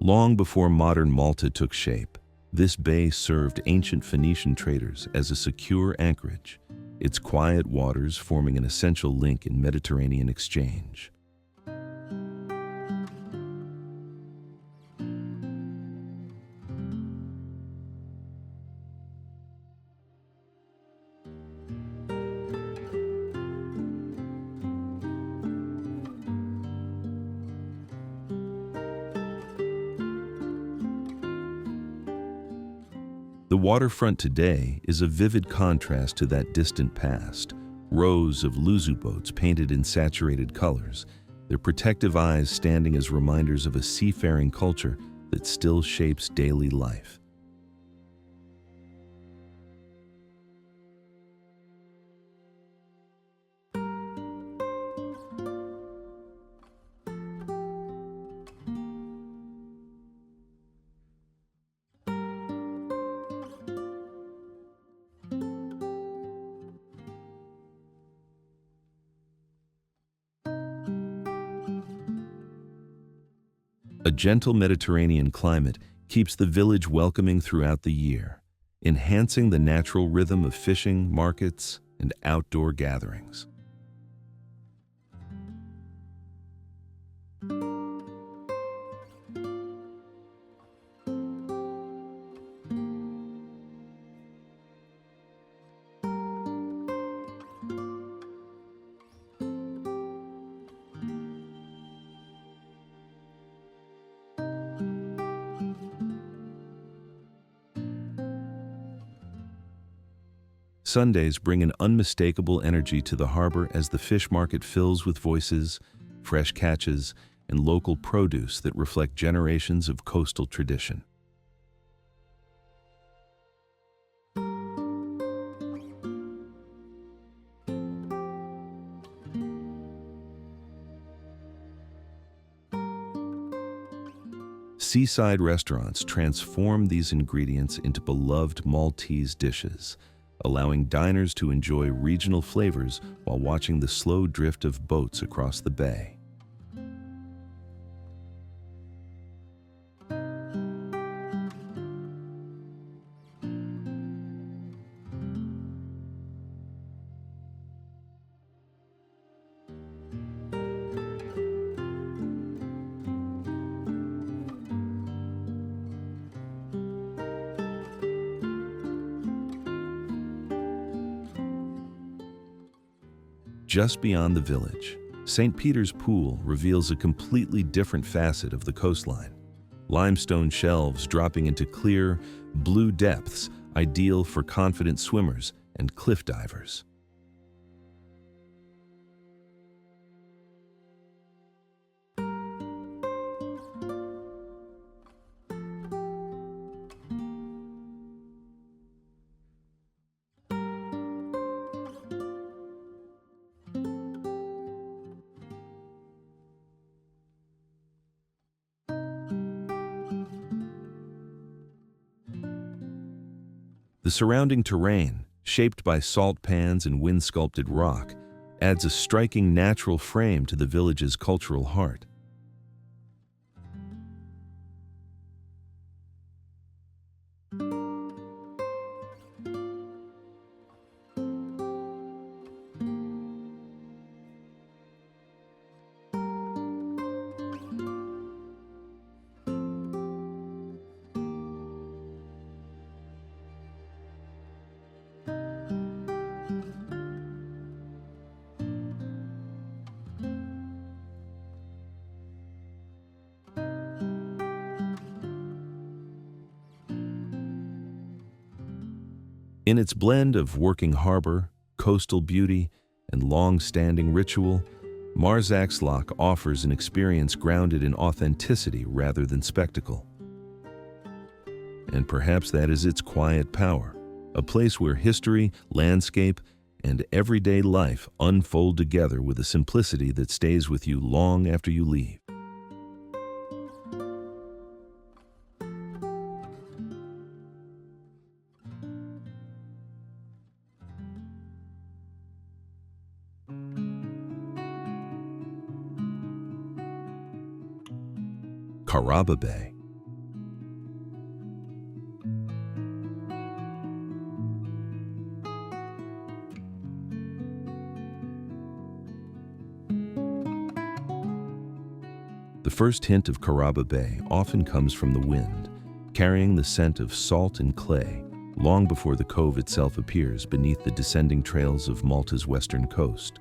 [SPEAKER 1] Long before modern Malta took shape, this bay served ancient Phoenician traders as a secure anchorage, its quiet waters forming an essential link in Mediterranean exchange. The waterfront today is a vivid contrast to that distant past. Rows of luzu boats painted in saturated colors, their protective eyes standing as reminders of a seafaring culture that still shapes daily life. A gentle Mediterranean climate keeps the village welcoming throughout the year, enhancing the natural rhythm of fishing, markets, and outdoor gatherings. Sundays bring an unmistakable energy to the harbor as the fish market fills with voices, fresh catches, and local produce that reflect generations of coastal tradition. Seaside restaurants transform these ingredients into beloved Maltese dishes, allowing diners to enjoy regional flavors while watching the slow drift of boats across the bay. Just beyond the village, St. Peter's Pool reveals a completely different facet of the coastline. Limestone shelves dropping into clear, blue depths, ideal for confident swimmers and cliff divers. The surrounding terrain, shaped by salt pans and wind-sculpted rock, adds a striking natural frame to the village's cultural heart. In its blend of working harbor, coastal beauty, and long-standing ritual, Marzak's Loch offers an experience grounded in authenticity rather than spectacle. And perhaps that is its quiet power, a place where history, landscape, and everyday life unfold together with a simplicity that stays with you long after you leave. Caraba Bay. The first hint of Caraba Bay often comes from the wind, carrying the scent of salt and clay, long before the cove itself appears beneath the descending trails of Malta's western coast.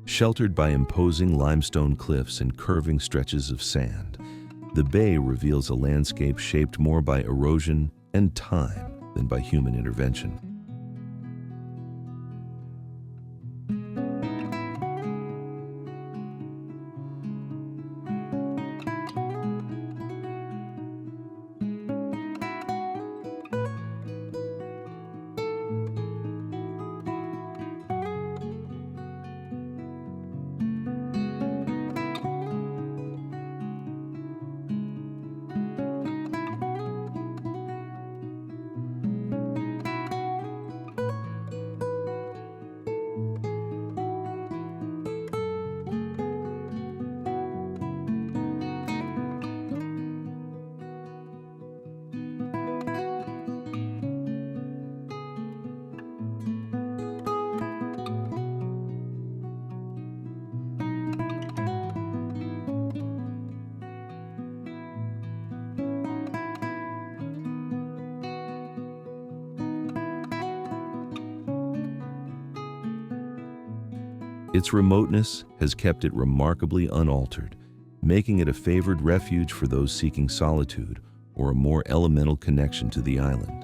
[SPEAKER 1] Sheltered by imposing limestone cliffs and curving stretches of sand, the bay reveals a landscape shaped more by erosion and time than by human intervention. Its remoteness has kept it remarkably unaltered, making it a favored refuge for those seeking solitude or a more elemental connection to the island.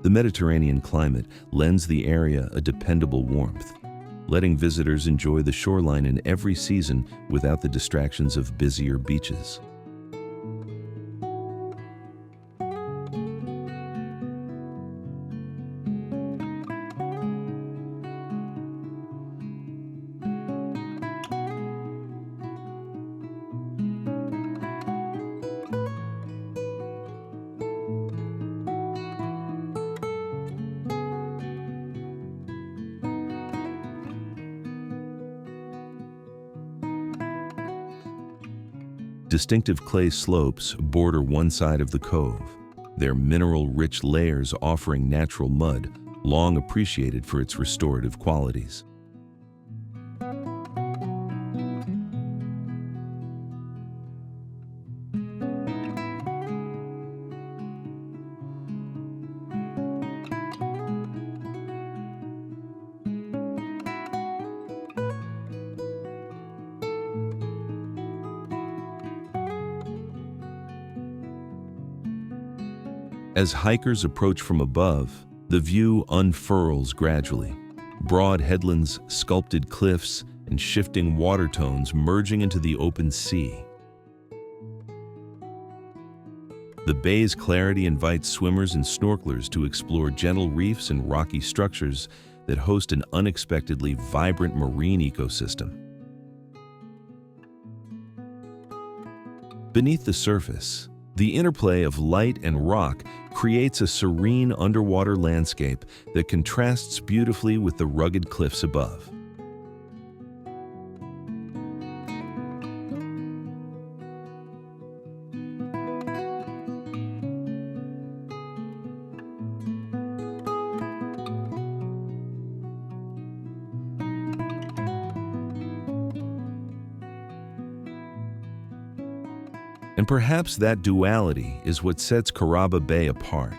[SPEAKER 1] The Mediterranean climate lends the area a dependable warmth, letting visitors enjoy the shoreline in every season without the distractions of busier beaches. Distinctive clay slopes border one side of the cove, their mineral-rich layers offering natural mud, long appreciated for its restorative qualities. As hikers approach from above, the view unfurls gradually. Broad headlands, sculpted cliffs, and shifting water tones merging into the open sea. The bay's clarity invites swimmers and snorkelers to explore gentle reefs and rocky structures that host an unexpectedly vibrant marine ecosystem. Beneath the surface, the interplay of light and rock creates a serene underwater landscape that contrasts beautifully with the rugged cliffs above. And perhaps that duality is what sets Qaraba Bay apart,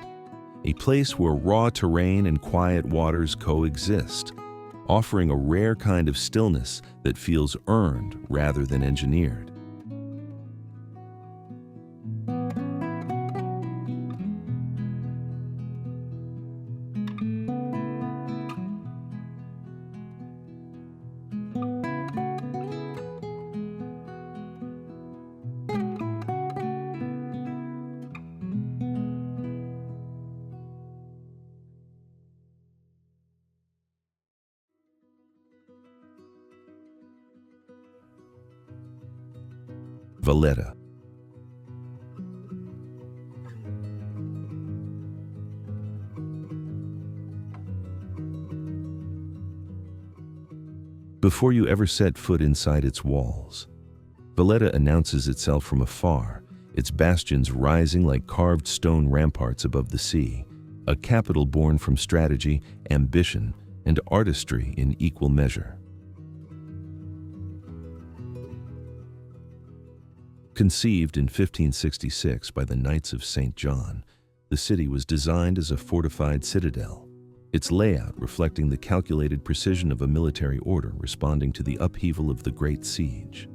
[SPEAKER 1] a place where raw terrain and quiet waters coexist, offering a rare kind of stillness that feels earned rather than engineered. Valletta. Before you ever set foot inside its walls, Valletta announces itself from afar, its bastions rising like carved stone ramparts above the sea, a capital born from strategy, ambition, and artistry in equal measure. Conceived in 1566 by the Knights of St. John, the city was designed as a fortified citadel, its layout reflecting the calculated precision of a military order responding to the upheaval of the Great Siege.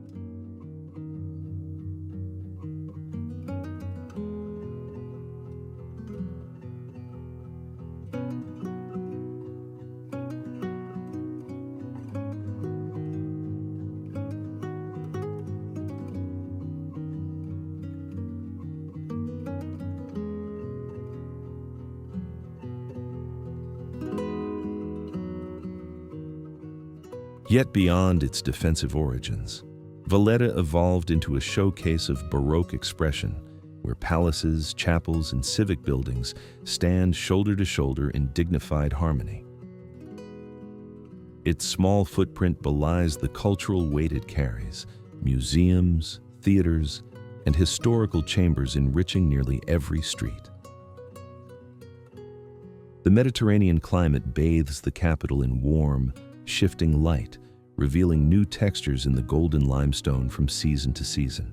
[SPEAKER 1] Yet beyond its defensive origins, Valletta evolved into a showcase of Baroque expression, where palaces, chapels, and civic buildings stand shoulder to shoulder in dignified harmony. Its small footprint belies the cultural weight it carries: museums, theaters, and historical chambers enriching nearly every street. The Mediterranean climate bathes the capital in warm, shifting light, revealing new textures in the golden limestone from season to season.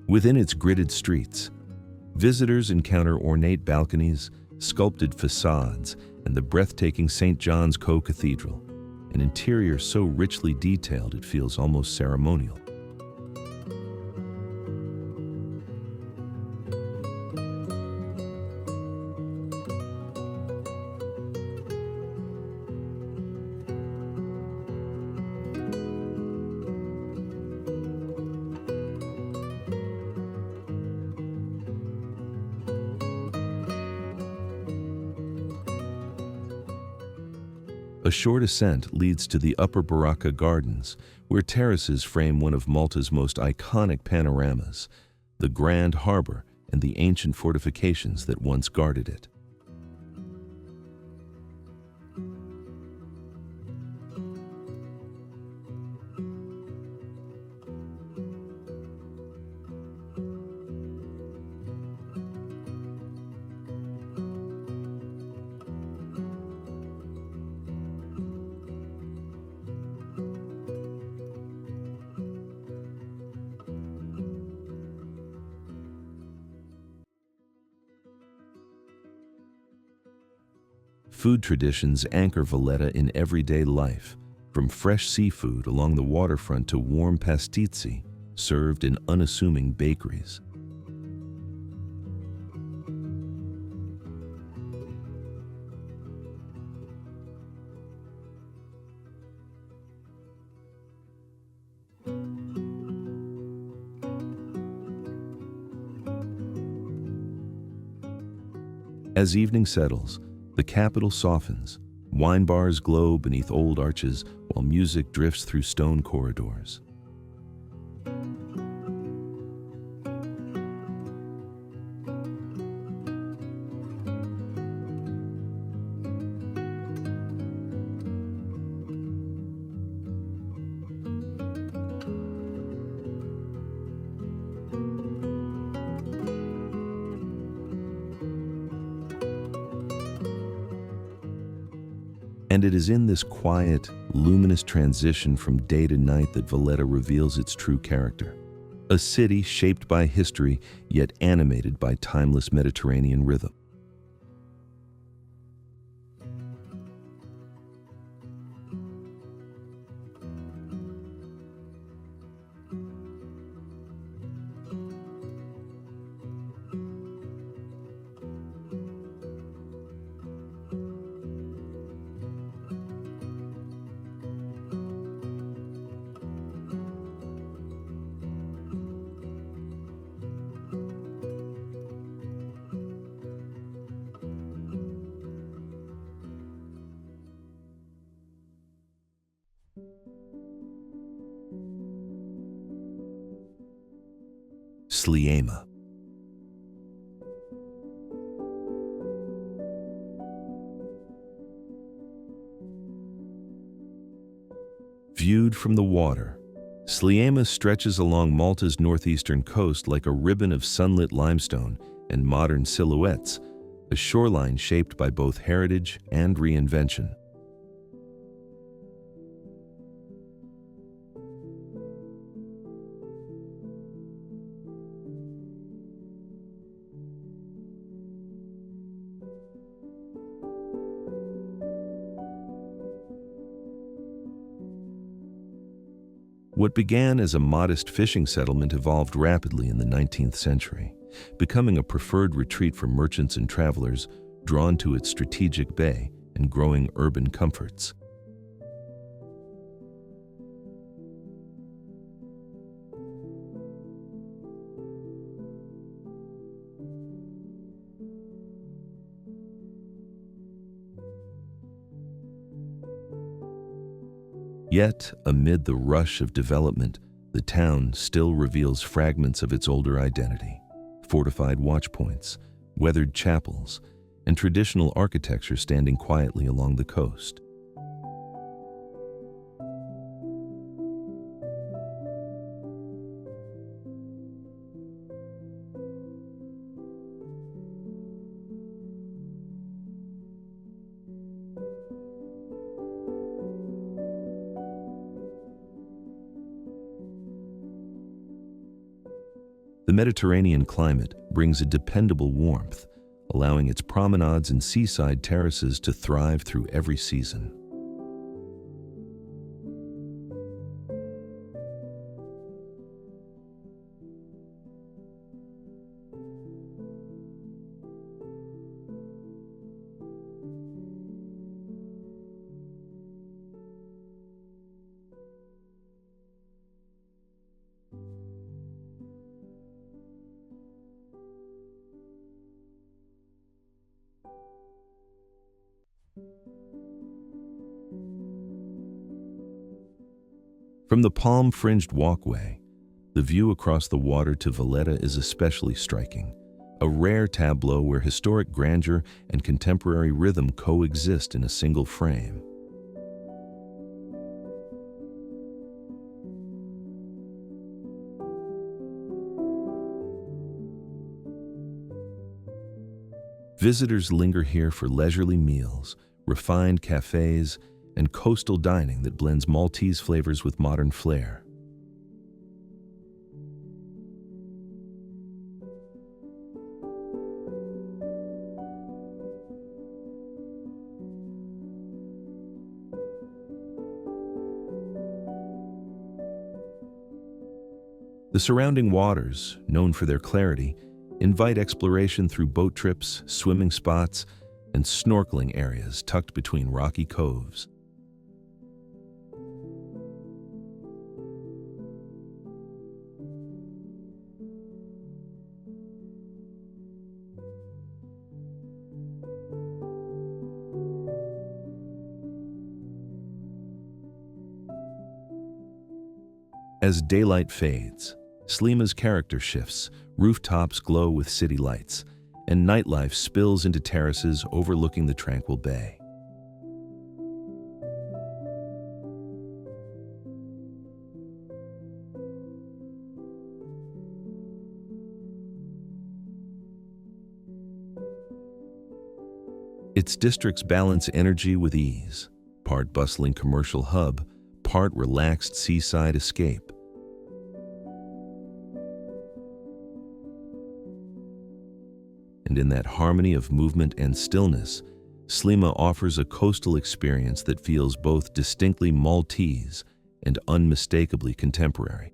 [SPEAKER 1] Within its gridded streets, visitors encounter ornate balconies, sculpted facades, and the breathtaking St. John's Co-Cathedral, an interior so richly detailed it feels almost ceremonial. A short ascent leads to the Upper Baraka Gardens, where terraces frame one of Malta's most iconic panoramas, the Grand Harbor and the ancient fortifications that once guarded it. Food traditions anchor Valletta in everyday life, from fresh seafood along the waterfront to warm pastizzi served in unassuming bakeries. As evening settles, the capital softens. Wine bars glow beneath old arches while music drifts through stone corridors. And it is in this quiet, luminous transition from day to night that Valletta reveals its true character. A city shaped by history, yet animated by timeless Mediterranean rhythm. Sliema. Viewed from the water, Sliema stretches along Malta's northeastern coast like a ribbon of sunlit limestone and modern silhouettes, a shoreline shaped by both heritage and reinvention. What began as a modest fishing settlement evolved rapidly in the 19th century, becoming a preferred retreat for merchants and travelers drawn to its strategic bay and growing urban comforts. Yet, amid the rush of development, the town still reveals fragments of its older identity: fortified watchpoints, weathered chapels, and traditional architecture standing quietly along the coast. The Mediterranean climate brings a dependable warmth, allowing its promenades and seaside terraces to thrive through every season. From the palm-fringed walkway, the view across the water to Valletta is especially striking, a rare tableau where historic grandeur and contemporary rhythm coexist in a single frame. Visitors linger here for leisurely meals, refined cafes, and coastal dining that blends Maltese flavors with modern flair. The surrounding waters, known for their clarity, invite exploration through boat trips, swimming spots, and snorkeling areas tucked between rocky coves. As daylight fades, Slima's character shifts, rooftops glow with city lights, and nightlife spills into terraces overlooking the tranquil bay. Its districts balance energy with ease, part bustling commercial hub, part relaxed seaside escape. And in that harmony of movement and stillness, Slima offers a coastal experience that feels both distinctly Maltese and unmistakably contemporary.